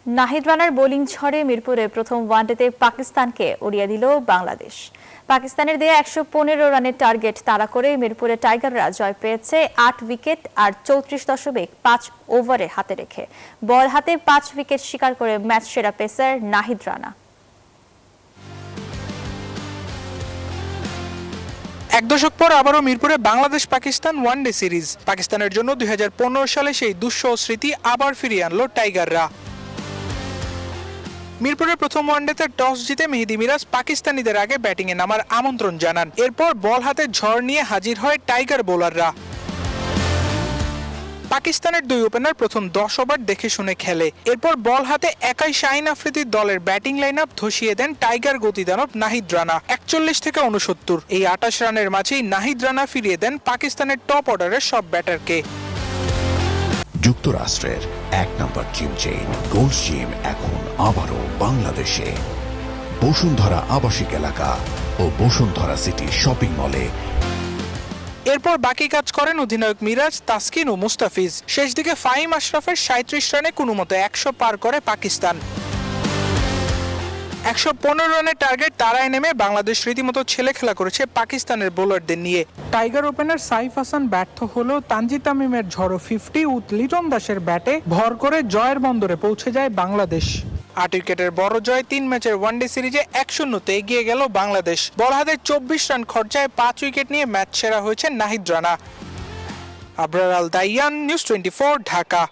নাহিদ রানার bowling ঝড়ে মিরপুরে প্রথম ওয়ানডেতে পাকিস্তানকে উড়িয়ে দিল বাংলাদেশ। পাকিস্তানের দেয়া ১১৫ রানের টার্গেট তাড়া করে মিরপুরে টাইগাররা জয় পেয়েছে ৮ উইকেট আর ৩৪.৫ ওভারে হাতে রেখে। বল হাতে ৫ উইকেট শিকার করে ম্যাচ সেরা পেসার নাহিদ রানা। এক দশক পর আবারও মিরপুরে বাংলাদেশ পাকিস্তান ওয়ানডে সিরিজ। পাকিস্তানের জন্য ২০১৫ সালে সেই দুঃসহ স্মৃতি আবার ফিরিয়ে আনলো টাইগাররা। মিরপুরের প্রথম ওয়ানডেতে টস জিতে মেহেদী মিরাজ পাকিস্তানিদের আগে ব্যাটিংয়ে নামার আমন্ত্রণ জানান। এরপর বল হাতে ঝড় নিয়ে হাজির হয় টাইগার বোলাররা। পাকিস্তানের দুই ওপেনার প্রথম ১০ ওভার দেখে শুনে খেলে। এরপর বল হাতে একাই শাহিন আফ্রিদির দলের ব্যাটিং লাইন আপ ধসিয়ে দেন টাইগার গতিদানব নাহিদ রানা ৪১ থেকে ৬৯। এই ২৮ রানের মাঝেই নাহিদ রানা ফিরিয়ে দেন পাকিস্তানের টপ অর্ডারের সব ব্যাটারকে। যুক্তরাষ্ট্রের ১ নম্বর জিম চেইন গোল্ডস জিম এখন আবারও বাংলাদেশে। বসুন্ধরা আবাসিক এলাকা ও বসুন্ধরা সিটি শপিং মলে। এরপর বাকি কাজ করেন অধিনায়ক মিরাজ, তাসকিন ও মুস্তাফিজ। শেষ দিকে ফাহিম আশরাফের ৩৭ রানে কোনোমতে ১০০ পার করে পাকিস্তান। ১১৫ রানের টার্গেট তাড়ায় নেমে বাংলাদেশ রীতিমতো ছেলে খেলা করেছে পাকিস্তানের বোলারদের নিয়ে। টাইগার ওপেনার সাইফ হাসান ব্যর্থ হলেও তানজিদ তামিমের ঝড়ো ৫০ ও লিটন দাসের ব্যাটে ভর করে জয়ের বন্দরে পৌঁছে যায় বাংলাদেশ। ৮ উইকেটের বড় জয় ৩ ম্যাচের ওয়ানডে সিরিজে ১-০তে এগিয়ে গেল বাংলাদেশ। বল হাতে ২৪ রান খরচায় ৫ উইকেট নিয়ে ম্যাচ সেরা হয়েছে নাহিদ রানা। আবরার আল দাইয়ান, নিউজ 24, ঢাকা।